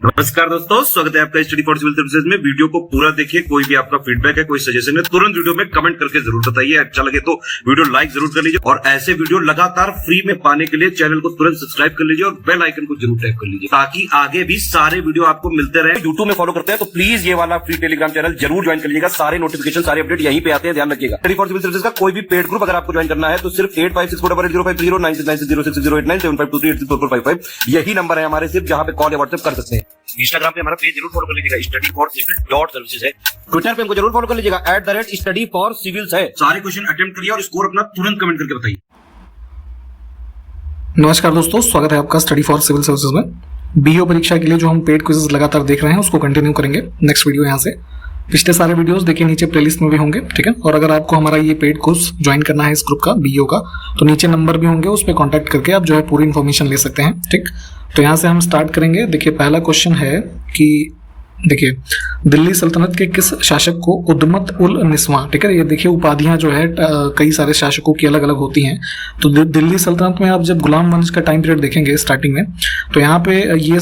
नमस्कार दोस्तों, स्वागत है आपका स्टडी फॉर सिविल सर्विसेज में। वीडियो को पूरा देखिए। कोई भी आपका फीडबैक है, कोई सजेशन है, तुरंत वीडियो में कमेंट करके जरूर बताइए। अच्छा लगे तो वीडियो लाइक जरूर कर लीजिए और ऐसे वीडियो लगातार फ्री में पाने के लिए चैनल को तुरंत सब्सक्राइब कर लीजिए और बेल आइकन को जरूर टैप कर लीजिए ताकि आगे भी सारे वीडियो आपको मिलते रहे। यूट्यूब में फॉलो करते हैं तो प्लीज ये वाला फ्री टेलीग्राम चैनल जरूर ज्वाइन कर लीजिएगा। सारे नोटिफिकेशन, सारे अपडेट यहीं पे आते हैं, ध्यान रखिएगा। स्टडी फॉर सिविल सर्विसेज का कोई भी पेड ग्रुप अगर आपको ज्वाइन करना है तो सिर्फ 8564880530969086089723864455 यही नंबर है हमारे, सिर्फ जहां पे कॉल या व्हाट्सएप कर सकते हैं। इंस्टाग्राम पे हमारा पेज जरूर फॉलो कर लीजिएगा, स्टडी फॉर सिविल .सर्विसेज है। ट्विटर पे हमको जरूर फॉलो कर लीजिएगा, @स्टडी फॉर सिविल्स है। सारे क्वेश्चन अटेम्प्ट करिए और स्कोर अपना तुरंत कमेंट करके बताइए। नमस्कार दोस्तों, स्वागत है आपका स्टडी फॉर सिविल सर्विसेज में। बीओ परीक्षा के लिए जो हम पेड क्विजेस लगातार देख रहे हैं उसको कंटिन्यू करेंगे। नेक्स्ट वीडियो यहाँ से पिछले सारे वीडियोस देखिए, नीचे प्लेलिस्ट में भी होंगे, ठीक है। और अगर आपको हमारा ये पेड कोर्स ज्वाइन करना है इस ग्रुप का, बीओ का, तो नीचे नंबर भी होंगे, उस पर कॉन्टैक्ट करके आप जो है पूरी इन्फॉर्मेशन ले सकते हैं, ठीक। तो यहाँ से हम स्टार्ट करेंगे। देखिए पहला क्वेश्चन है कि देखिए दिल्ली सल्तनत के किस शासक को उद्मत उल निस्वा, ठीक है। ये देखिए उपाधियां जो है कई सारे शासकों की अलग अलग होती हैं। तो दिल्ली सल्तनत में आप जब गुलाम वंश का टाइम पीरियड देखेंगे स्टार्टिंग में, तो यहाँ पे ये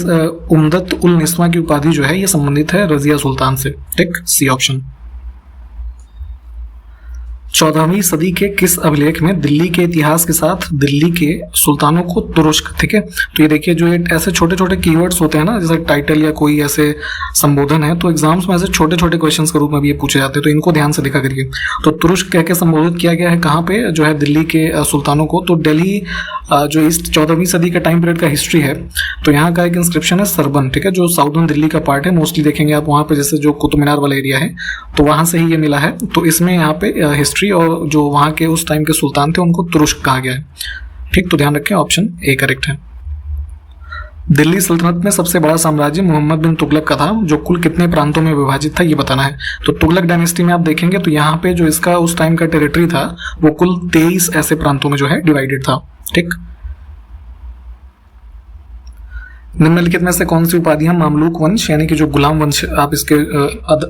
उम्दत उल निस्वा की उपाधि जो है ये संबंधित है रजिया सुल्तान से, ठीक। C option. 14वीं सदी के किस अभिलेख में दिल्ली के इतिहास के साथ दिल्ली के सुल्तानों को तुरुष्क, ठीक है। तो ये देखिए जो ये ऐसे छोटे छोटे कीवर्ड्स होते हैं ना, जैसे टाइटल या कोई ऐसे संबोधन है, तो एग्जाम्स में ऐसे छोटे छोटे क्वेश्चंस के रूप में भी ये पूछे जाते हैं, तो इनको ध्यान से देखा करिए। तो तुरुष्क कह के संबोधित किया गया है कहाँ पे, जो है दिल्ली के सुल्तानों को। तो दिल्ली जो इस 14वीं सदी का टाइम पीरियड का हिस्ट्री है, तो यहाँ का एक इंस्क्रिप्शन है सरबन, ठीक है, जो साउदर्न दिल्ली का पार्ट है। मोस्टली देखेंगे आप वहाँ पे, जैसे जो कुतुब मीनार वाला एरिया है, तो वहाँ से ही ये मिला है। तो इसमें यहाँ पे हिस्ट्री और जो वहाँ के उस टाइम के सुल्तान थे उनको तुरुष्क कहा गया है, ठीक। तो ध्यान रखें, ऑप्शन ए करेक्ट है। दिल्ली सल्तनत में सबसे बड़ा साम्राज्य मोहम्मद बिन तुगलक का था, जो कुल कितने प्रांतों में विभाजित था ये बताना है। तो तुगलक डायनेस्टी में आप देखेंगे तो यहाँ पे जो इसका उस टाइम का टेरिटरी था वो कुल 23 ऐसे प्रांतों में जो है डिवाइडेड था, ठीक। निम्नलिखित में से कौन सी उपाधियां मामलूक वंश यानी कि जो गुलाम वंश आप इसके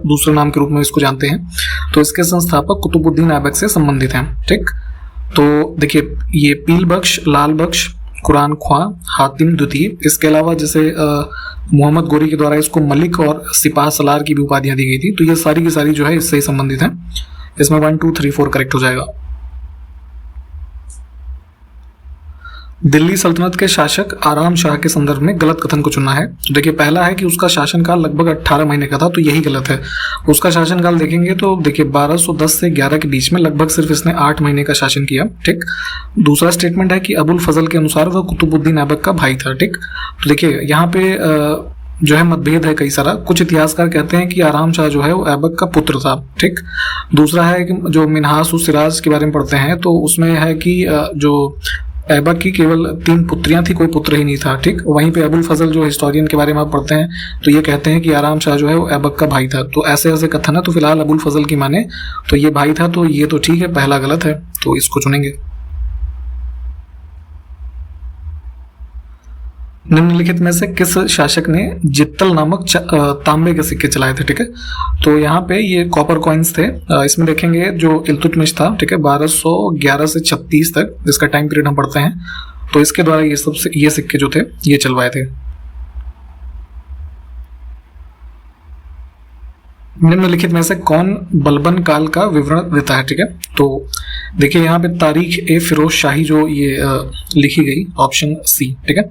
दूसरे नाम के रूप में इसको जानते हैं, तो इसके संस्थापक कुतुबुद्दीन ऐबक से संबंधित हैं, ठीक। तो देखिए ये पील बख्श, लाल बख्श, कुरान ख्वां, हातिम द्वितीय, इसके अलावा जैसे मोहम्मद गोरी के द्वारा इसको मलिक और सिपाह सलार की भी उपाधियां दी गई थी। तो ये सारी की सारी जो है इससे ही संबंधित हैं। इसमें 1 2 3 4 करेक्ट हो जाएगा। दिल्ली सल्तनत के शासक आराम शाह के संदर्भ में गलत कथन को चुनना है। तो देखिए पहला है कि उसका शासनकाल लगभग 18 महीने का था, तो यही गलत है। उसका शासनकाल देखेंगे तो देखिए 1210 से 11 के बीच में लगभग सिर्फ इसने 8 महीने का शासन किया, ठीक। दूसरा स्टेटमेंट है कि अबुल फजल के अनुसार वह कुतुबुद्दीन ऐबक का भाई था, ठीक। तो देखिए यहाँ पे जो है मतभेद है कई सारा। कुछ इतिहासकार कहते हैं कि आराम शाह जो है वो ऐबक का पुत्र था, ठीक। दूसरा है कि जो मिन्हास उस सिराज के बारे में पढ़ते हैं तो उसमें है कि जो ऐबक की केवल 3 पुत्रियां थी, कोई पुत्र ही नहीं था, ठीक। वहीं पे अबुल फजल जो हिस्टोरियन के बारे में आप पढ़ते हैं तो ये कहते हैं कि आराम शाह जो है वो ऐबक का भाई था। तो ऐसे ऐसे कथन है। तो फिलहाल अबुल फजल की माने तो ये भाई था, तो ये तो ठीक है, पहला गलत है, तो इसको चुनेंगे। निम्नलिखित में से किस शासक ने जित्तल नामक तांबे के सिक्के चलाए थे, ठीक है। तो यहाँ पे ये कॉपर कॉइन्स थे। इसमें देखेंगे जो इल्तुतमिश था, ठीक है, 1211 से 36 तक जिसका टाइम पीरियड हम पढ़ते हैं, तो इसके द्वारा ये सिक्के जो थे ये चलवाए थे। निम्नलिखित में से कौन बलबन काल का विवरण देता है, ठीक है। तो देखिए यहाँ पे तारीख ए फिरोज शाही जो ये लिखी गई, ऑप्शन सी, ठीक है।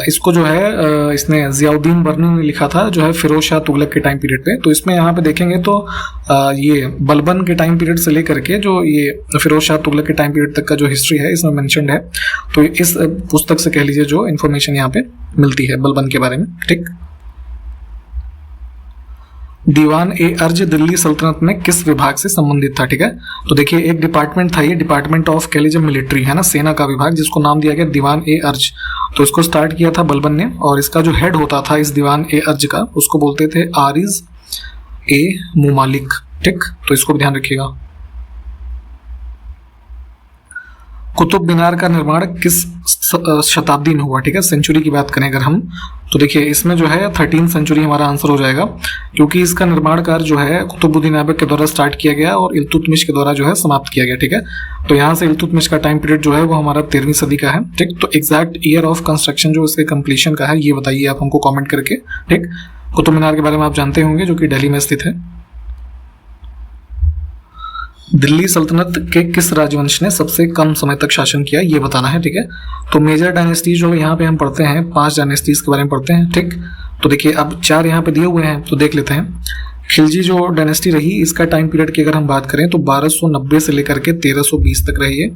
इसको जो है इसने जियाउद्दीन बर्नी ने लिखा था, जो है फिरोज शाह तुगलक के टाइम पीरियड पे। तो इसमें यहाँ पे देखेंगे तो ये बलबन के टाइम पीरियड से लेकर के जो ये फिरोज शाह तुगलक के टाइम पीरियड तक का जो हिस्ट्री है इसमें मेंशन्ड है। तो इस पुस्तक से कह लीजिए जो इन्फॉर्मेशन यहाँ पे मिलती है बलबन के बारे में, ठीक। दीवान ए अर्ज दिल्ली सल्तनत में किस विभाग से संबंधित था, ठीक है। तो देखिए एक डिपार्टमेंट था, ये डिपार्टमेंट ऑफ कह लीजिए मिलिट्री है ना, सेना का विभाग, जिसको नाम दिया गया दीवान ए अर्ज। तो इसको स्टार्ट किया था बलबन ने, और इसका जो हेड होता था इस दीवान ए अर्ज का, उसको बोलते थे आरिज ए मुमालिक, ठीक। तो इसको भी ध्यान रखिएगा। कुतुब मीनार का निर्माण किस शताब्दी में हुआ, ठीक है। सेंचुरी की बात करें अगर हम, तो देखिए इसमें जो है 13th सेंचुरी हमारा आंसर हो जाएगा, क्योंकि इसका निर्माण कार्य जो है कुतुबुद्दीन ऐबक के द्वारा स्टार्ट किया गया और इल्तुतमिश के द्वारा जो है समाप्त किया गया। ठीक है, तो यहाँ से इल्तुतमिश का टाइम पीरियड जो है वो हमारा 13वीं सदी का है। ठीक, तो एग्जैक्ट ईयर ऑफ कंस्ट्रक्शन जो इसके कंप्लीशन का है ये बताइए आप हमको कॉमेंट करके। ठीक, कुतुब मीनार के बारे में आप जानते होंगे जो कि दिल्ली में स्थित है। दिल्ली सल्तनत के किस राजवंश ने सबसे कम समय तक शासन किया ये बताना है। ठीक है, तो मेजर डायनेस्टीज जो यहाँ पे हम पढ़ते हैं 5 डायनेस्टीज के बारे में पढ़ते हैं। ठीक, तो देखिए अब 4 यहाँ पे दिए हुए हैं तो देख लेते हैं। खिलजी जो डायनेस्टी रही इसका टाइम पीरियड की अगर हम बात करें तो 1290 से लेकर के 1320 तक रही है।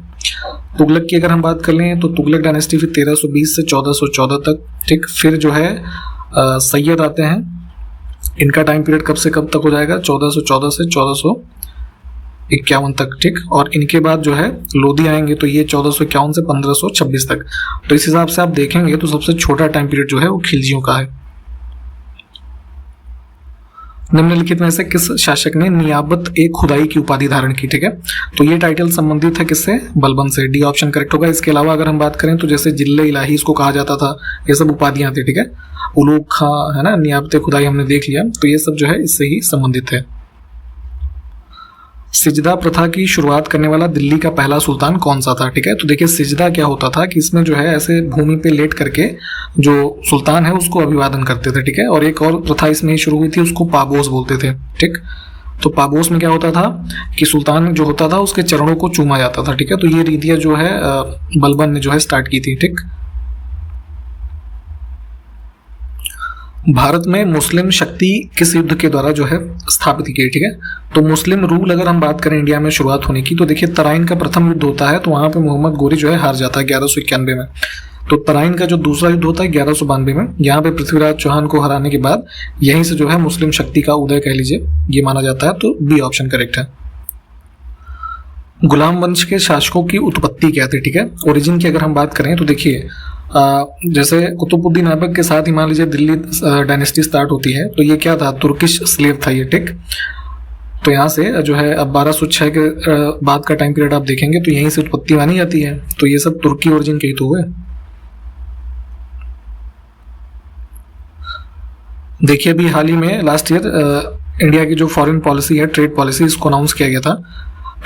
तुगलक की अगर हम बात कर लें तो तुगलक डायनेस्टी फिर 1320 से 1414 तक। ठीक, फिर जो है सैयद आते हैं, इनका टाइम पीरियड कब से कब तक हो जाएगा 1414 से 1451 तक। ठीक, और इनके बाद जो है लोधी आएंगे तो ये 1451 से 1526 तक। तो इस हिसाब से आप देखेंगे तो सबसे छोटा टाइम पीरियड जो है वो खिलजियों का है। निम्नलिखित में से किस शासक ने नियाबत ए खुदाई की उपाधि धारण की? ठीक है, तो ये टाइटल संबंधित है किससे? बलबन से। डी ऑप्शन करेक्ट होगा। इसके अलावा अगर हम बात करें तो जैसे जिले इलाही इसको कहा जाता था, ये सब उपाधियां थी। ठीक है, उलूग खां है ना, नियाबत ए खुदाई हमने देख लिया, तो ये सब जो है इससे ही संबंधित है। सिजदा प्रथा की शुरुआत करने वाला दिल्ली का पहला सुल्तान कौन सा था? ठीक है, तो देखिए सिजदा क्या होता था कि इसमें जो है ऐसे भूमि पे लेट करके जो सुल्तान है उसको अभिवादन करते थे। ठीक है, और एक और प्रथा इसमें शुरू हुई थी, उसको पाबोस बोलते थे। ठीक, तो पाबोस में क्या होता था कि सुल्तान जो होता था उसके चरणों को चूमा जाता था। ठीक है, तो ये रीतियां जो है बलबन ने जो है स्टार्ट की थी। ठीक, भारत में मुस्लिम शक्ति किस युद्ध के द्वारा जो है स्थापित की गई? ठीक है, तो मुस्लिम रूल अगर हम बात करें इंडिया में शुरुआत होने की तो देखिए तराइन का प्रथम युद्ध होता है, तो वहां पे मोहम्मद गोरी जो है हार जाता है 1191 में। तो तराइन का जो दूसरा युद्ध होता है 1192 में, यहाँ पे पृथ्वीराज चौहान को हराने के बाद यहीं से जो है मुस्लिम शक्ति का उदय कह लीजिए ये माना जाता है। तो बी ऑप्शन करेक्ट है। गुलाम वंश के शासकों की उत्पत्ति क्या थी? ठीक है, ओरिजिन की अगर हम बात करें तो देखिए जैसे कुतुबुद्दीन ऐबक के साथ ही मान लीजिए दिल्ली डायनेस्टी स्टार्ट होती है, तो ये क्या था? तुर्किश स्लेव था ये। ठीक, तो यहाँ से जो है अब 1206 के बाद का टाइम पीरियड आप देखेंगे तो यहीं से उत्पत्ति मानी जाती है, तो ये सब तुर्की ओरिजिन के ही तो हुए। देखिए अभी हाल ही में लास्ट ईयर इंडिया की जो फॉरेन पॉलिसी है, ट्रेड पॉलिसी, इसको अनाउंस किया गया था।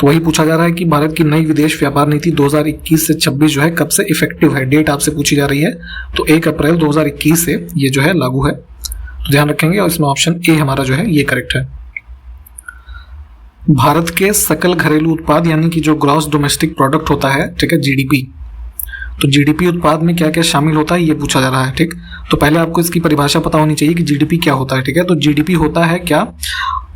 तो वही पूछा जा रहा है कि भारत की नई विदेश व्यापार नीति 2021 से 26 जो है कब से इफेक्टिव है? डेट आपसे पूछी जा रही है, तो 1 अप्रैल 2021 से ये जो है लागू है, तो ध्यान रखेंगे। और इसमें ऑप्शन ए हमारा जो है ये करेक्ट है। भारत के सकल घरेलू उत्पाद यानी कि जो ग्रॉस डोमेस्टिक प्रोडक्ट होता है, ठीक है, जीडीपी, तो जीडीपी उत्पाद में क्या क्या शामिल होता है ये पूछा जा रहा है। ठीक, तो पहले आपको इसकी परिभाषा पता होनी चाहिए कि जीडीपी क्या होता है। ठीक है, तो जीडीपी होता है क्या?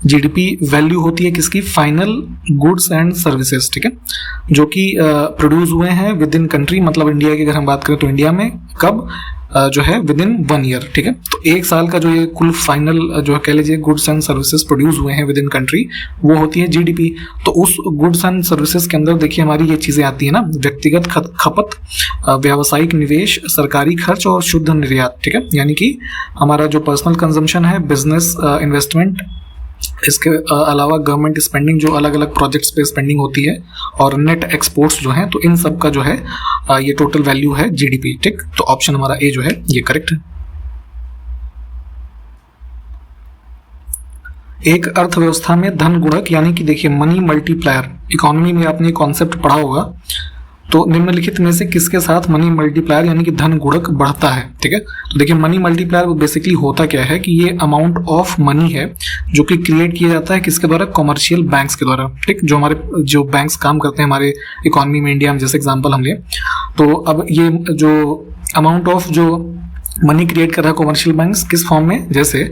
जीडीपी वैल्यू होती है किसकी? Final goods and services. ठीक है, जो कि प्रोड्यूस हुए हैं विद इन कंट्री, मतलब इंडिया की अगर हम बात करें तो इंडिया में कब जो है विद इन 1 ईयर। ठीक है, तो 1 साल का जो ये कुल फाइनल जो कह लीजिए गुड्स एंड सर्विसेज प्रोड्यूस हुए हैं विद इन कंट्री, वो होती है जीडीपी। तो उस गुड्स एंड सर्विसेज के अंदर देखिए हमारी ये चीजें आती है ना, व्यक्तिगत खपत, व्यावसायिक निवेश, सरकारी खर्च और शुद्ध निर्यात। ठीक है, यानी कि हमारा जो पर्सनल कंजम्पशन है, बिजनेस इन्वेस्टमेंट, इसके अलावा गवर्नमेंट स्पेंडिंग जो अलग अलग प्रोजेक्ट्स पे स्पेंडिंग होती है, और नेट एक्सपोर्ट्स जो हैं, तो इन सब का जो है ये टोटल वैल्यू है जीडीपी। ठीक, तो ऑप्शन हमारा ए जो है ये करेक्ट है। एक अर्थव्यवस्था में धन गुणक यानी कि देखिए मनी मल्टीप्लायर, इकोनॉमी में आपने कॉन्सेप्ट पढ़ा होगा, तो निम्नलिखित में से किसके साथ मनी मल्टीप्लायर यानी कि धन गुणक बढ़ता है? ठीक है, तो देखिए मनी मल्टीप्लायर बेसिकली होता क्या है कि ये अमाउंट ऑफ मनी है जो कि क्रिएट किया जाता है किसके द्वारा? कमर्शियल बैंक्स के द्वारा। ठीक, जो हमारे जो बैंक्स काम करते हैं हमारे इकोनॉमी में, इंडिया में, जैसे एग्जांपल हम ले, तो अब ये जो अमाउंट ऑफ जो मनी क्रिएट कर रहा है कमर्शियल बैंक्स किस फॉर्म में? जैसे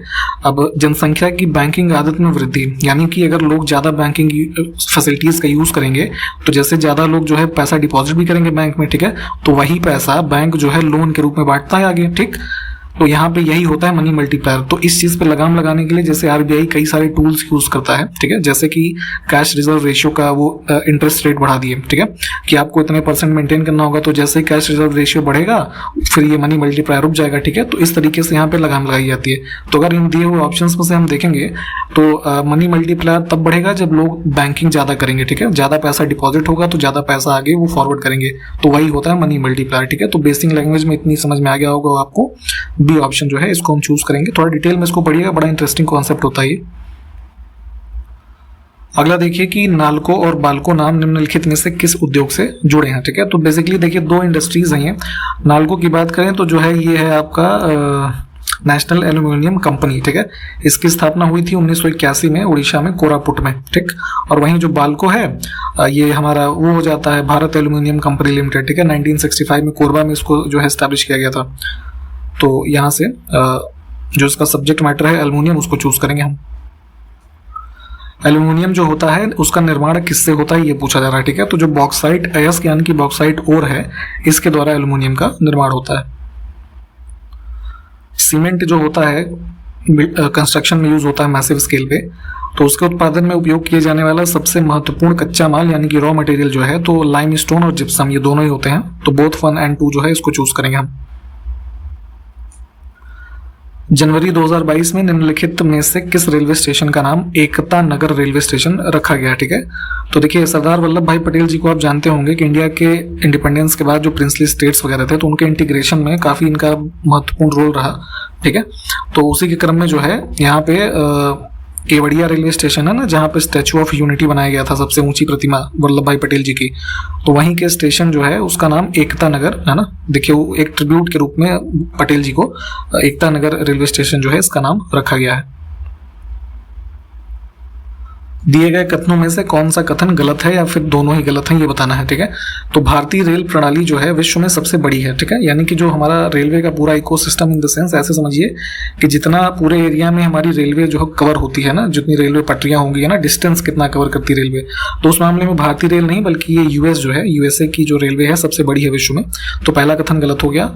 अब जनसंख्या की बैंकिंग आदत में वृद्धि, यानी कि अगर लोग ज़्यादा बैंकिंग फैसिलिटीज़ का यूज़ करेंगे तो जैसे ज़्यादा लोग जो है पैसा डिपॉजिट भी करेंगे बैंक में। ठीक है, तो वही पैसा बैंक जो है लोन के रूप में बांटता है आगे। ठीक, तो यहाँ पे यही होता है मनी मल्टीप्लायर। तो इस चीज़ पे लगाम लगाने के लिए जैसे आरबीआई कई सारे टूल्स यूज़ करता है। ठीक है, जैसे कि कैश रिजर्व रेशियो का वो इंटरेस्ट रेट बढ़ा दिए। ठीक है, कि आपको इतने % मेंटेन करना होगा, तो जैसे कैश रिजर्व रेशियो बढ़ेगा फिर ये मनी मल्टीप्लायर रुक जाएगा। ठीक है, तो इस तरीके से यहाँ पे लगाम लगाई जाती है। तो अगर इन दिए हुए ऑप्शंस में से हम देखेंगे तो मनी मल्टीप्लायर तब बढ़ेगा जब लोग बैंकिंग ज़्यादा करेंगे। ठीक है, ज़्यादा पैसा डिपॉजिट होगा तो ज़्यादा पैसा आगे वो फॉरवर्ड करेंगे, तो वही होता है मनी मल्टीप्लायर। ठीक है, तो बेसिक लैंग्वेज में इतनी समझ में आ गया होगा आपको। बी ऑप्शन जो है इसको हम चूज करेंगे। थोड़ा डिटेल में इसको पढ़िएगा, बड़ा इंटरेस्टिंग कॉन्सेप्ट होता है ये। अगला देखिए कि नालको और बाल्को नाम निम्नलिखित में से किस उद्योग से जुड़े हैं। ठीक है, तो बेसिकली देखिए दो इंडस्ट्रीज हैं। नालको की बात करें तो जो है ये है आपका नेशनल एल्यूमिनियम कंपनी। ठीक है, इसकी स्थापना हुई थी 1981 में उड़ीसा में कोरापुट में। ठीक, और वहीं जो बाल्को है ये हमारा वो हो जाता है भारत एल्यूमिनियम कंपनी लिमिटेड। ठीक है, 1965 में कोरबा में इसको जो है एस्टैब्लिश किया गया था। तो यहाँ से जो इसका सब्जेक्ट मैटर है एल्यूमिनियम, उसको चूज करेंगे हम। एल्यूमिनियम जो होता है उसका निर्माण किससे होता है ये पूछा जा रहा है। ठीक है, तो जो बॉक्साइट अयस्क यानी कि बॉक्साइट ओर है, इसके द्वारा एल्यूमिनियम का निर्माण होता है। सीमेंट जो होता है कंस्ट्रक्शन में यूज होता है मैसिव स्केल पे, तो उसके उत्पादन में उपयोग किए जाने वाला सबसे महत्वपूर्ण कच्चा माल यानी कि रॉ मटेरियल जो है तो लाइमस्टोन और जिप्सम, ये दोनों ही होते हैं। तो बोथ 1 और 2 जो है इसको चूज करेंगे हम। जनवरी 2022 में निम्नलिखित में से किस रेलवे स्टेशन का नाम एकता नगर रेलवे स्टेशन रखा गया। ठीक है, तो देखिए सरदार वल्लभ भाई पटेल जी को आप जानते होंगे कि इंडिया के इंडिपेंडेंस के बाद जो प्रिंसली स्टेट्स वगैरह थे तो उनके इंटीग्रेशन में काफ़ी इनका महत्वपूर्ण रोल रहा। ठीक है, तो उसी के क्रम में जो है यहाँ पे केवड़िया रेलवे स्टेशन है ना, जहाँ पे स्टैचू ऑफ यूनिटी बनाया गया था, सबसे ऊंची प्रतिमा वल्लभ भाई पटेल जी की, तो वहीं के स्टेशन जो है उसका नाम एकता नगर है ना। देखिए वो एक ट्रिब्यूट के रूप में पटेल जी को एकता नगर रेलवे स्टेशन जो है इसका नाम रखा गया है। दिए गए कथनों में से कौन सा कथन गलत है या फिर दोनों ही गलत हैं ये बताना है। ठीक है, तो भारतीय रेल प्रणाली जो है विश्व में सबसे बड़ी है। ठीक है, यानी कि जो हमारा रेलवे का पूरा इकोसिस्टम इन द सेंस ऐसे समझिए कि जितना पूरे एरिया में हमारी रेलवे जो है कवर होती है ना, जितनी रेलवे पटरियां होंगी है ना, डिस्टेंस कितना कवर करती है रेलवे, तो उस मामले में भारतीय रेल नहीं बल्कि ये यूएस जो है, यूएसए की जो रेलवे है सबसे बड़ी है विश्व में। तो पहला कथन गलत हो गया।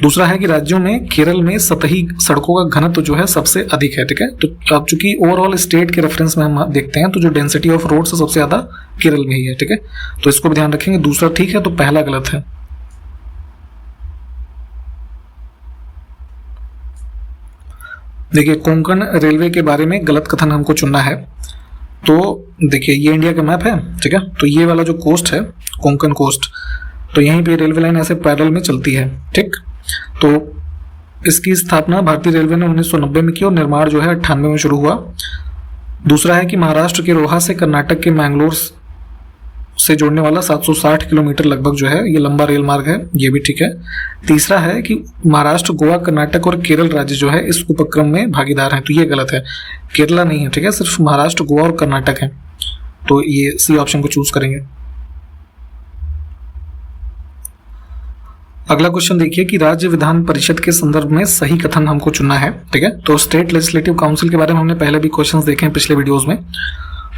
दूसरा है कि राज्यों में केरल में सतही सड़कों का घनत्व जो है सबसे अधिक है। ठीक है, तो अब चूंकि ओवरऑल स्टेट के रेफरेंस में हम देखते हैं तो जो डेंसिटी ऑफ रोड सबसे ज्यादा केरल में ही है। ठीक है, तो इसको भी ध्यान रखेंगे। दूसरा ठीक है, तो पहला गलत है। देखिए कोंकण रेलवे के बारे में गलत कथन हमको चुनना है। तो देखिए ये इंडिया का मैप है। ठीक है, तो ये वाला जो कोस्ट है कोंकण कोस्ट, तो यहीं पे रेलवे लाइन ऐसे पैरेलल में चलती है। ठीक, तो इसकी स्थापना भारतीय रेलवे ने 1990 में की और निर्माण जो है 98 में शुरू हुआ। दूसरा है कि महाराष्ट्र के रोहा से कर्नाटक के मैंगलोर से जोड़ने वाला 760 किलोमीटर लगभग जो है ये लंबा रेल मार्ग है, ये भी ठीक है। तीसरा है कि महाराष्ट्र, गोवा, कर्नाटक और केरल राज्य जो है इस उपक्रम में भागीदार हैं, तो ये गलत है, केरला नहीं है। ठीक है, सिर्फ महाराष्ट्र, गोवा और कर्नाटक है। तो ये सी ऑप्शन को चूज करेंगे। अगला क्वेश्चन देखिए कि राज्य विधान परिषद के संदर्भ में सही कथन हमको चुनना है। ठीक है, तो स्टेट लेजिस्लेटिव काउंसिल के बारे में हमने पहले भी क्वेश्चंस देखे हैं पिछले वीडियोस में।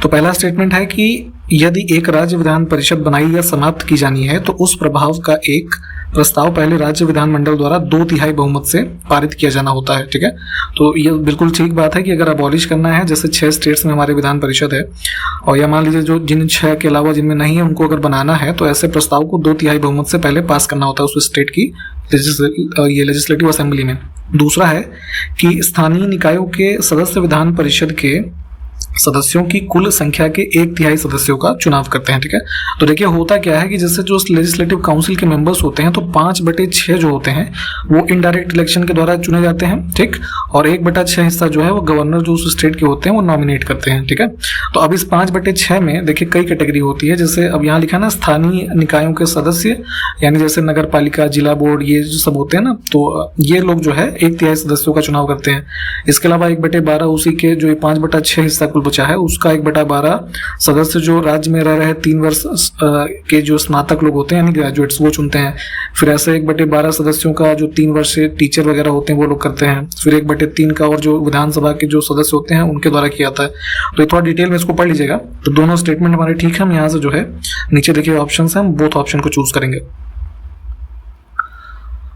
तो पहला स्टेटमेंट है कि यदि एक राज्य विधान परिषद बनाई या समाप्त की जानी है तो उस प्रभाव का एक प्रस्ताव पहले राज्य विधानमंडल द्वारा 2/3 बहुमत से पारित किया जाना होता है। ठीक है, तो ये बिल्कुल ठीक बात है कि अगर अबॉलिश करना है, जैसे 6 स्टेट्स में हमारे विधान परिषद है और या मान लीजिए जो जिन 6 के अलावा जिनमें नहीं है उनको अगर बनाना है तो ऐसे प्रस्ताव को 2/3 बहुमत से पहले पास करना होता है उस स्टेट की ये लेजिस्लेटिव असेंबली में। दूसरा है कि स्थानीय निकायों के सदस्य विधान परिषद के सदस्यों की कुल संख्या के 1/3 सदस्यों का चुनाव करते हैं। ठीक है, तो देखिए होता क्या है कि जैसे जो लेजिस्लेटिव काउंसिल के मेंबर्स होते हैं तो 5/6 जो होते हैं वो इनडायरेक्ट इलेक्शन के द्वारा चुने जाते हैं। ठीक, और 1/6 हिस्सा जो है वो गवर्नर जो उस स्टेट के होते हैं वो नॉमिनेट करते हैं। ठीक है, तो अब इस 5/6 में देखिए कई कैटेगरी होती है, जैसे अब यहाँ लिखा ना स्थानीय निकायों के सदस्य, यानी जैसे नगर पालिका, जिला बोर्ड, ये जो सब होते हैं ना, तो ये लोग जो है 1/3 सदस्यों का चुनाव करते हैं। इसके अलावा 1/12 उसी के जो 5/6 हिस्सा बचा है उसका 1/12 सदस्य जो राज्य में रह रहे 3 वर्ष के जो स्नातक लोग होते हैं यानी ग्रेजुएट्स वो चुनते हैं। फिर ऐसे 1/12 सदस्यों का जो 3 वर्ष से टीचर वगैरह होते हैं वो लोग करते हैं। फिर 1/3 का और जो विधानसभा के जो सदस्य होते हैं उनके द्वारा किया जाता है। तो ये थोड़ा डिटेल में इसको पढ़ लीजिएगा। तो दोनों स्टेटमेंट हमारे ठीक है। हम यहाँ से जो है नीचे देखिए ऑप्शन है, हम बोथ ऑप्शन को चूज करेंगे।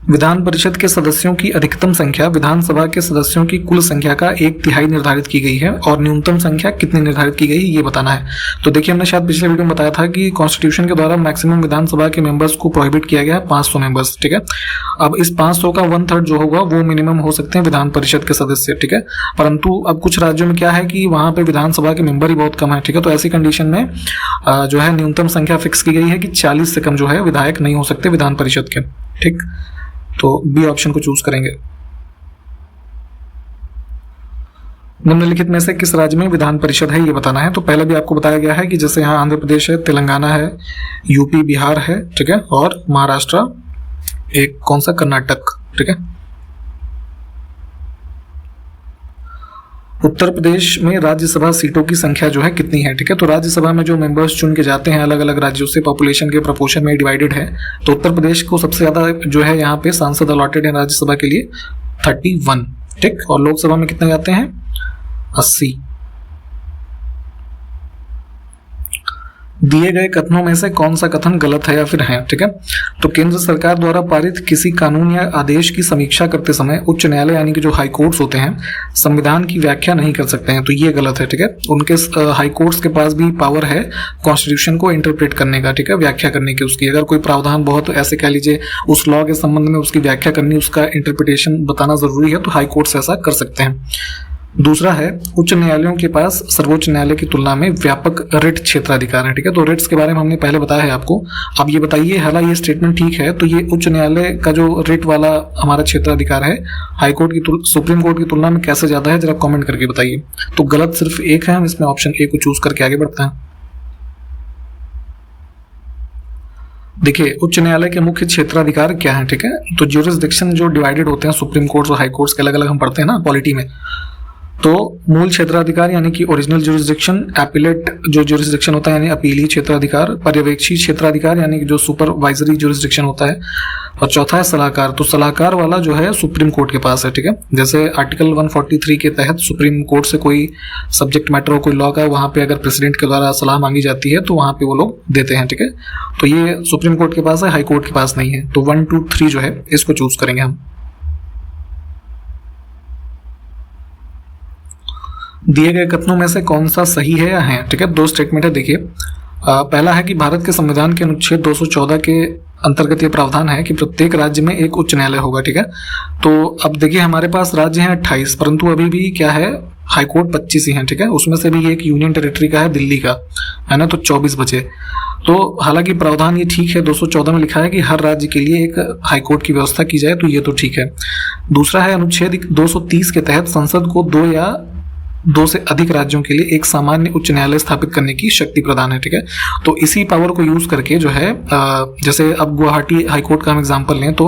विधान परिषद के सदस्यों की अधिकतम संख्या विधानसभा के सदस्यों की कुल संख्या का 1/3 निर्धारित की गई है और न्यूनतम संख्या कितनी निर्धारित की गई ये बताना है। तो देखिए हमने शायद पिछले वीडियो में बताया था कि कॉन्स्टिट्यूशन के द्वारा मैक्सिमम विधानसभा के मेंबर्स को प्रोहिबिट किया गया है 500 मेंबर्स। ठीक है, अब इस 500 का 1/3 जो होगा वो मिनिमम हो सकते हैं विधान परिषद के सदस्य। ठीक है, परंतु अब कुछ राज्यों में क्या है कि वहां पे विधानसभा के मेंबर ही बहुत कम है। ठीक है, तो ऐसी कंडीशन में जो है न्यूनतम संख्या फिक्स की गई है कि 40 से कम जो है विधायक नहीं हो सकते विधान परिषद के। ठीक, तो बी ऑप्शन को चूज करेंगे। निम्नलिखित में से किस राज्य में विधान परिषद है ये बताना है। तो पहले भी आपको बताया गया है कि जैसे यहाँ आंध्र प्रदेश है, तेलंगाना है, यूपी बिहार है, ठीक है, और महाराष्ट्र, एक कौन सा, कर्नाटक, ठीक है। उत्तर प्रदेश में राज्यसभा सीटों की संख्या जो है कितनी है, ठीक है। तो राज्यसभा में जो मेंबर्स चुन के जाते हैं अलग अलग राज्यों से, पॉपुलेशन के प्रोपोर्शन में डिवाइडेड है। तो उत्तर प्रदेश को सबसे ज्यादा जो है यहाँ पे सांसद अलॉटेड है राज्यसभा के लिए 31, ठीक। और लोकसभा में कितने जाते हैं, 80। दिए गए कथनों में से कौन सा कथन गलत है या फिर है, ठीक है। तो केंद्र सरकार द्वारा पारित किसी कानून या आदेश की समीक्षा करते समय उच्च न्यायालय यानी कि जो हाई कोर्ट्स होते हैं संविधान की व्याख्या नहीं कर सकते हैं, तो ये गलत है, ठीक है। उनके हाई कोर्ट्स के पास भी पावर है कॉन्स्टिट्यूशन को इंटरप्रेट करने का, ठीक है, व्याख्या करने की उसकी। अगर कोई प्रावधान बहुत ऐसे कह लीजिए उस लॉ के संबंध में उसकी व्याख्या करनी, उसका इंटरप्रिटेशन बताना जरूरी है, तो हाई कोर्ट्स ऐसा कर सकते हैं। दूसरा है, उच्च न्यायालयों के पास सर्वोच्च न्यायालय की तुलना में व्यापक रिट क्षेत्राधिकार है, ठीक है। तो रिट्स के बारे में हमने पहले बताया है आपको। अब ये बताइए, हालांकि ये स्टेटमेंट ठीक है, तो ये उच्च न्यायालय का जो रिट वाला हमारा क्षेत्राधिकार है हाईकोर्ट की सुप्रीम कोर्ट की तुलना में कैसे ज्यादा है, जरा कमेंट करके बताइए। तो गलत सिर्फ एक है, हम इसमें ऑप्शन ए को चूज करके आगे बढ़ते हैं। देखिए, उच्च न्यायालय के मुख्य क्षेत्राधिकार क्या है, ठीक है। तो ज्यूरिसडिक्शन जो डिवाइडेड होते हैं सुप्रीम कोर्ट और हाई कोर्ट्स के, अलग अलग हम पढ़ते हैं ना पॉलिटी में। तो मूल क्षेत्राधिकार यानी कि ओरिजिनल ज्यूरिसडिक्शन, एपिलेट जो ज्यूरिसडिक्शन होता है यानी अपीली क्षेत्राधिकार, पर्यवेक्षी क्षेत्राधिकार यानी कि जो सुपरवाइजरी ज्यूरिसडिक्शन होता है, और चौथा है सलाहकार। तो सलाहकार वाला जो है सुप्रीम कोर्ट के पास है, ठीक है। जैसे आर्टिकल 143 के तहत सुप्रीम कोर्ट से कोई सब्जेक्ट मैटर हो, कोई लॉ का, वहां पे अगर प्रेसिडेंट के द्वारा सलाह मांगी जाती है तो वहां पे वो लोग देते हैं, ठीक है। तो ये सुप्रीम कोर्ट के पास है, हाई कोर्ट के पास नहीं है। तो 1, 2, 3 जो है इसको चूज करेंगे हम। दिए गए कथनों में से कौन सा सही है या है, ठीक है। दो स्टेटमेंट है, देखिए। पहला है कि भारत के संविधान के अनुच्छेद 214 के अंतर्गत ये प्रावधान है कि प्रत्येक राज्य में एक उच्च न्यायालय होगा, ठीक है। तो अब देखिए, हमारे पास राज्य हैं 28, परंतु अभी भी क्या है, हाईकोर्ट 25 ही हैं, ठीक है। उसमें से भी एक यूनियन टेरिटरी का है, दिल्ली का है ना, तो 24 बचे। तो हालांकि प्रावधान ये ठीक है, 214 में लिखा है कि हर राज्य के लिए एक हाईकोर्ट की व्यवस्था की जाए, तो ये तो ठीक है। दूसरा है, अनुच्छेद 230 के तहत संसद को 2 या 2 से अधिक राज्यों के लिए एक सामान्य उच्च न्यायालय स्थापित करने की शक्ति प्रदान है, ठीक है। तो इसी पावर को यूज करके जो है, जैसे अब गुवाहाटी हाईकोर्ट का हम एग्जांपल लें तो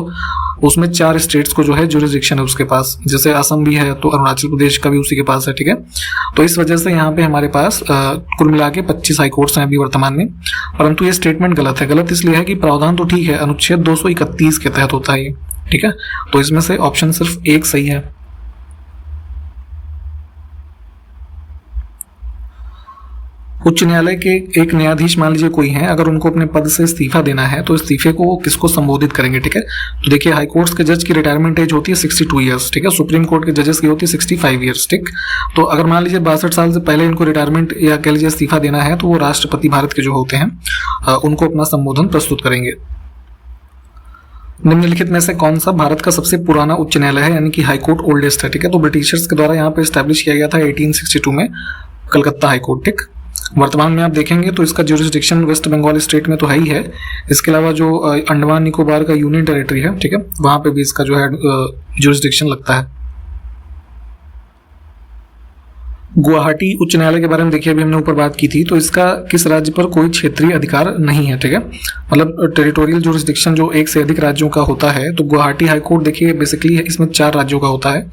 उसमें 4 स्टेट्स को जो है ज्यूरिसडिक्शन है उसके पास, जैसे असम भी है तो अरुणाचल प्रदेश का भी उसी के पास है, ठीक है। तो इस वजह से यहाँ पे हमारे पास कुल मिला के 25 हाईकोर्ट्स हैं अभी वर्तमान में। परंतु ये स्टेटमेंट गलत है। गलत इसलिए है कि प्रावधान तो ठीक है, अनुच्छेद 231 के तहत होता है ये, ठीक है। तो इसमें से ऑप्शन सिर्फ एक सही है। उच्च न्यायालय के एक न्यायाधीश मान लीजिए कोई है, अगर उनको अपने पद से इस्तीफा देना है तो इस्तीफे को किसको संबोधित करेंगे, ठीक है। तो देखिए, हाई कोर्ट्स के जज की रिटायरमेंट एज होती है 62 ईयर्स, ठीक है। सुप्रीम कोर्ट के जजेस की होती है 65 ईयर्स, ठीक। तो अगर मान लीजिए 62 साल से पहले इनको रिटायरमेंट या कह लीजिए इस्तीफा देना है तो वो राष्ट्रपति भारत के जो होते हैं उनको अपना संबोधन प्रस्तुत करेंगे। निम्नलिखित में से कौन सा भारत का सबसे पुराना उच्च न्यायालय है, यानी कि हाईकोर्ट ओल्डेस्ट है, ठीक है। तो ब्रिटिशर्स के द्वारा यहाँ पे स्टैब्लिश किया गया था 1862 में, कलकत्ता हाईकोर्ट, ठीक। वर्तमान में आप देखेंगे तो इसका ज्यूरिसडिक्शन वेस्ट बंगाल स्टेट में तो है ही है। इसके अलावा जो अंडमान निकोबार का यूनियन टेरिटरी है, ठीक है, वहां पे भी इसका जो है ज्यूरिसडिक्शन लगता है। गुवाहाटी उच्च न्यायालय के बारे में देखिए, अभी हमने ऊपर बात की थी, तो इसका किस राज्य पर कोई क्षेत्रीय अधिकार नहीं है, ठीक है। मतलब टेरिटोरियल ज्यूरिसडिक्शन जो एक से अधिक राज्यों का होता है, तो गुवाहाटी हाईकोर्ट देखिए बेसिकली इसमें 4 राज्यों का होता है।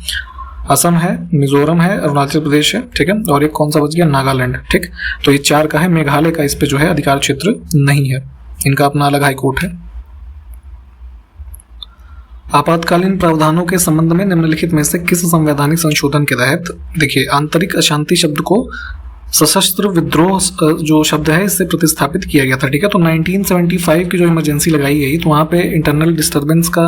असम है, मिजोरम है, अरुणाचल प्रदेश है, ठीक है, और एक कौन सा बच गया, नागालैंड, ठीक। तो ये 4 का है। मेघालय का इस पे जो है अधिकार क्षेत्र नहीं है, इनका अपना अलग हाईकोर्ट है। आपातकालीन प्रावधानों के संबंध में निम्नलिखित में से किस संवैधानिक संशोधन के तहत, देखिए, आंतरिक अशांति शब्द को सशस्त्र विद्रोह जो शब्द है इससे प्रतिस्थापित किया गया था, ठीक है। तो 1975 की जो इमरजेंसी लगाई गई तो वहाँ पे इंटरनल डिस्टर्बेंस का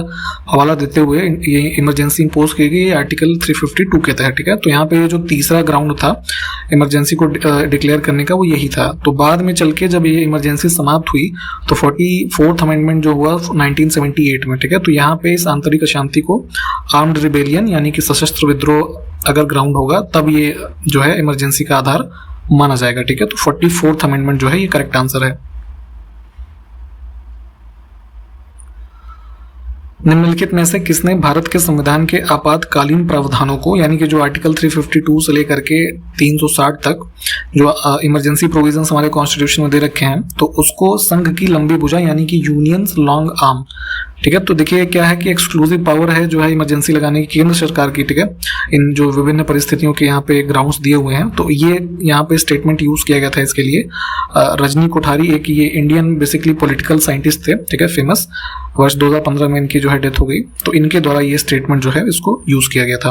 हवाला देते हुए ये इमरजेंसी इम्पोज की गई आर्टिकल 352 के तहत, ठीक है। तो यहाँ पे ये जो तीसरा ग्राउंड था इमरजेंसी को डिक्लेयर करने का वो यही था। तो बाद में चल के जब ये इमरजेंसी समाप्त हुई तो 44th अमेंडमेंट जो हुआ 1978 में, ठीक है। तो यहाँ पे इस आंतरिक अशांति को आर्म्ड रिबेलियन यानी कि सशस्त्र विद्रोह अगर ग्राउंड होगा तब ये जो है इमरजेंसी का आधार माना जाएगा, ठीक है। तो 44th अमेंडमेंट जो है ये करेक्ट आंसर है। निम्नलिखित में से किसने भारत के संविधान के आपातकालीन प्रावधानों को, यानी कि जो आर्टिकल 352 से लेकर के 360 तक जो इमरजेंसी प्रोविजंस हमारे कॉन्स्टिट्यूशन में दे रखे हैं, तो उसको संघ की लंबी भुजा यानी कि यूनियंस लॉन्ग आर्म, ठीक है। तो देखिए क्या है कि एक्सक्लूसिव पावर है जो है इमरजेंसी लगाने की केंद्र सरकार की, ठीक है। इन जो विभिन्न परिस्थितियों के यहाँ पे ग्राउंड्स दिए हुए हैं, तो ये यहाँ पे स्टेटमेंट यूज किया गया था इसके लिए। रजनी कोठारी एक ये इंडियन बेसिकली पॉलिटिकल साइंटिस्ट थे, ठीक है, फेमस। वर्ष 2015 में इनकी जो है डेथ हो गई, तो इनके द्वारा ये स्टेटमेंट जो है इसको यूज किया गया था।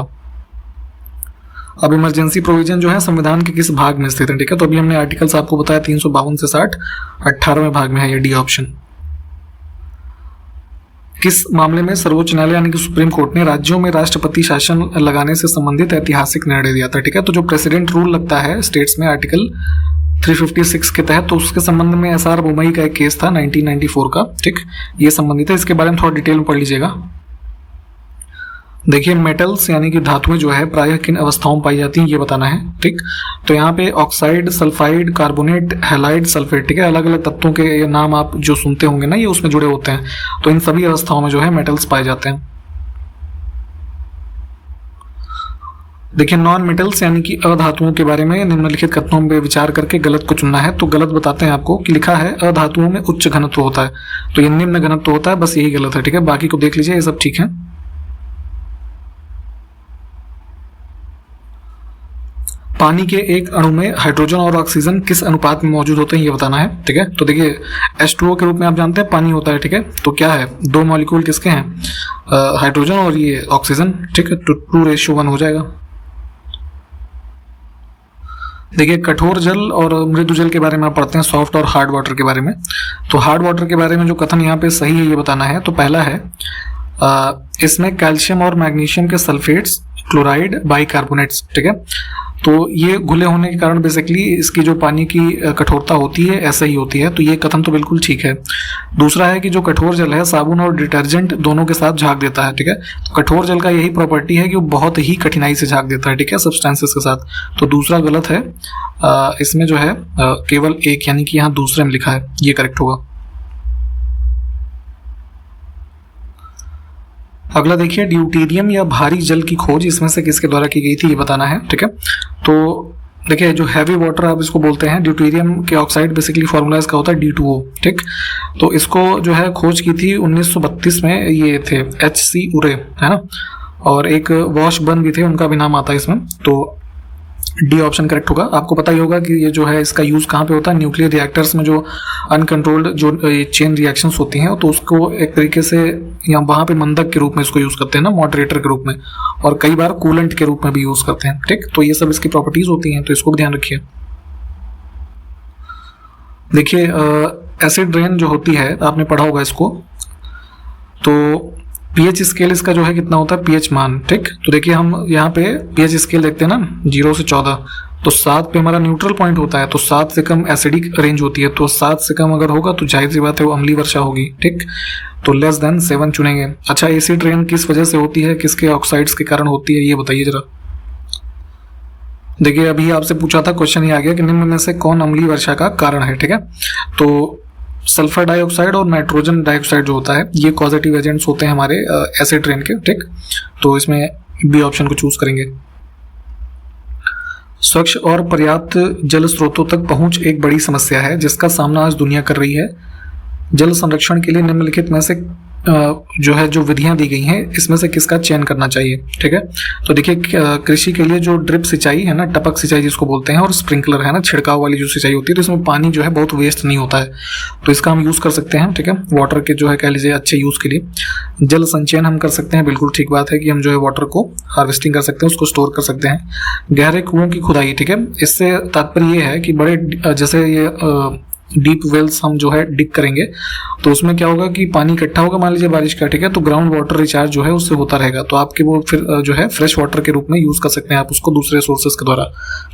अब इमरजेंसी प्रोविजन जो है संविधान के किस भाग में स्थित है, ठीक है। तो अभी हमने आर्टिकल्स आपको बताया 352 से 60, 18वें भाग में है ये डी ऑप्शन। किस मामले में सर्वोच्च न्यायालय यानी कि सुप्रीम कोर्ट ने राज्यों में राष्ट्रपति शासन लगाने से संबंधित ऐतिहासिक निर्णय दिया था, ठीक है। तो जो प्रेसिडेंट रूल लगता है स्टेट्स में आर्टिकल 356 के तहत, तो उसके संबंध में एसआर बोमई का एक केस था 1994 का, ठीक, ये संबंधित है। इसके बारे में थोड़ा डिटेल में पढ़ लीजिएगा। देखिए मेटल्स यानी कि धातुएं जो है प्रायः किन अवस्थाओं में पाई जाती हैं ये बताना है, ठीक। तो यहाँ पे oxide, sulphide, carbonate, halide, sulphate, ठीक है, अलग अलग तत्वों के नाम आप जो सुनते होंगे ना, ये उसमें जुड़े होते हैं। तो इन सभी अवस्थाओं में जो है मेटल्स पाए जाते हैं। देखिए नॉन मेटल्स यानी कि अधातुओं के बारे में निम्नलिखित कथनों पर विचार करके गलत को चुनना है। तो गलत बताते हैं आपको कि लिखा है अधातुओं में उच्च घनत्व होता है, तो ये निम्न घनत्व होता है, बस यही गलत है, ठीक है। बाकी को देख लीजिए, ये सब ठीक है। पानी के एक अणु में हाइड्रोजन और ऑक्सीजन किस अनुपात में मौजूद होते हैं ये बताना है, ठीक है। तो देखिए H2O के रूप में आप जानते हैं पानी होता है, ठीक है। तो क्या है, दो मॉलिक्यूल किसके हैं, हाइड्रोजन और ये ऑक्सीजन, ठीक है। तो 2:1 हो जाएगा। देखिए कठोर जल और मृदु जल के बारे में आप पढ़ते हैं, सॉफ्ट और हार्ड वाटर के बारे में। तो हार्ड वाटर के बारे में जो कथन यहाँ पे सही है ये बताना है। तो पहला है इसमें कैल्शियम और मैग्नीशियम के सल्फेट्स, क्लोराइड, बाइकार्बोनेट्स, ठीक है। तो ये घुले होने के कारण बेसिकली इसकी जो पानी की कठोरता होती है ऐसे ही होती है, तो ये कथन तो बिल्कुल ठीक है। दूसरा है कि जो कठोर जल है साबुन और डिटर्जेंट दोनों के साथ झाग देता है, ठीक है। तो कठोर जल का यही प्रॉपर्टी है कि वो बहुत ही कठिनाई से झाग देता है, ठीक है, सब्सटेंसेस के साथ। तो दूसरा गलत है, इसमें जो है केवल एक यानी कि यहाँ दूसरे में लिखा है, ये करेक्ट होगा। अगला देखिए ड्यूटेरियम या भारी जल की खोज इसमें से किसके द्वारा की गई थी ये बताना है, ठीक है। तो देखिए जो हैवी वाटर आप इसको बोलते हैं, ड्यूटेरियम के ऑक्साइड बेसिकली फॉर्मूला इसका होता है D2O, ठीक। तो इसको जो है खोज की थी 1932 में, ये थे HC उरे, है ना। और एक वॉशबर्न भी थे, उनका भी नाम आता है इसमें। तो डी ऑप्शन करेक्ट होगा। आपको पता ही होगा कि ये जो है इसका यूज कहाँ पे होता है, न्यूक्लियर रिएक्टर्स में जो अनकंट्रोल्ड जो चेन रिएक्शंस होती हैं, तो उसको एक तरीके से या वहाँ पे मंदक के रूप में इसको यूज करते हैं ना, मॉडरेटर के रूप में, और कई बार कूलेंट के रूप में भी यूज करते हैं, ठीक। तो ये सब इसकी प्रॉपर्टीज होती हैं, तो इसको भी ध्यान रखिए। देखिए एसिड रेन जो होती है, आपने पढ़ा होगा इसको, तो पीएच स्केल इसका जो है कितना होता है, पीएच मान, ठीक। तो देखिए हम यहाँ पे पीएच स्केल देखते हैं ना 0 से 14, तो 7 पे हमारा न्यूट्रल पॉइंट होता है, तो 7 से कम एसिडिक रेंज होती है। तो 7 से कम अगर होगा तो जाहिर सी बात है वो अम्लीय वर्षा होगी, ठीक। तो लेस देन 7 चुनेंगे। अच्छा एसिड रेन किस वजह से होती है, किसके ऑक्साइड्स के कारण होती है ये बताइए जरा। देखिए अभी आपसे पूछा था, क्वेश्चन ये आ गया कि निम्न में से कौन अम्लीय वर्षा का कारण है, ठीक है। तो सल्फर डाइऑक्साइड और नाइट्रोजन डाइऑक्साइड जो होता है ये कॉजेटिव एजेंट्स होते हैं हमारे एसिड रेन के, ठीक। तो इसमें बी ऑप्शन को चूज करेंगे। स्वच्छ और पर्याप्त जल स्रोतों तक पहुंच एक बड़ी समस्या है जिसका सामना आज दुनिया कर रही है। जल संरक्षण के लिए निम्नलिखित में से जो है जो विधियां दी गई हैं इसमें से किसका चयन करना चाहिए, ठीक है। तो देखिए कृषि के लिए जो ड्रिप सिंचाई है ना, टपक सिंचाई जिसको बोलते हैं, और स्प्रिंकलर है ना, छिड़काव वाली जो सिंचाई होती है, तो इसमें पानी जो है बहुत वेस्ट नहीं होता है, तो इसका हम यूज कर सकते हैं, ठीक है। वाटर के जो है कह लीजिए अच्छे यूज के लिए जल संचयन हम कर सकते हैं, बिल्कुल ठीक बात है कि हम जो है वाटर को हार्वेस्टिंग कर सकते हैं, उसको स्टोर कर सकते हैं। गहरे कुओं की खुदाई, ठीक है, इससे तात्पर्य ये है कि बड़े जैसे ये डीप वेल्स हम जो है डिग करेंगे, तो उसमें क्या होगा कि पानी इकट्ठा होगा, मान लीजिए बारिश का, ठीक है। तो ग्राउंड वाटर रिचार्ज जो है उससे होता रहेगा, तो आपके वो फिर जो है फ्रेश वाटर के रूप में यूज कर सकते हैं आप उसको दूसरे सोर्सेस के द्वारा।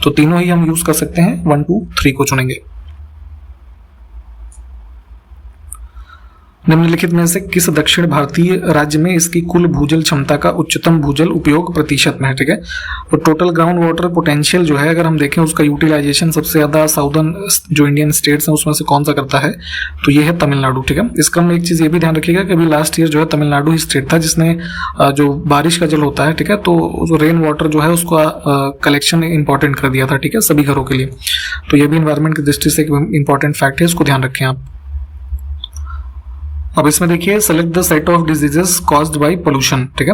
तो तीनों ही हम यूज कर सकते हैं, 1, 2, 3 को चुनेंगे। निम्नलिखित में से किस दक्षिण भारतीय राज्य में इसकी कुल भूजल क्षमता का उच्चतम भूजल उपयोग प्रतिशत में है, ठीक है। तो टोटल ग्राउंड वाटर पोटेंशियल जो है अगर हम देखें उसका यूटिलाइजेशन सबसे ज्यादा साउदर्न जो इंडियन स्टेट्स हैं उसमें से कौन सा करता है, तो ये है तमिलनाडु, ठीक है। इस क्रम में एक चीज ये भी ध्यान रखिएगा कि अभी लास्ट ईयर जो है तमिलनाडु ही स्टेट था जिसने जो बारिश का जल होता है, ठीक है, तो जो रेन वाटर जो है उसका कलेक्शन इंपॉर्टेंट कर दिया था, ठीक है, सभी घरों के लिए। तो ये भी इन्वायरमेंट की दृष्टि से एक इंपॉर्टेंट फैक्ट है, इसको ध्यान रखें आप। अब इसमें देखिए select the set of diseases caused by pollution, ठीक है।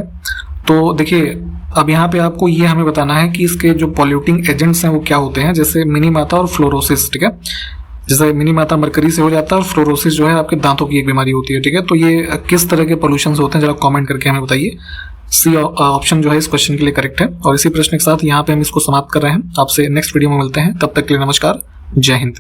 तो देखिए अब यहाँ पे आपको ये हमें बताना है कि इसके जो पॉल्यूटिंग एजेंट्स हैं वो क्या होते हैं, जैसे मिनीमाता और फ्लोरोसिस, ठीक है। जैसे मिनीमाता मरकरी से हो जाता है और फ्लोरोसिस जो है आपके दांतों की एक बीमारी होती है, ठीक है। तो ये किस तरह के पोल्यूशन होते हैं जरा कमेंट करके हमें बताइए। सी ऑप्शन जो है इस क्वेश्चन के लिए करेक्ट है। और इसी प्रश्न के साथ यहाँ पे हम इसको समाप्त कर रहे हैं। आपसे नेक्स्ट वीडियो में मिलते हैं, तब तक के लिए नमस्कार, जय हिंद।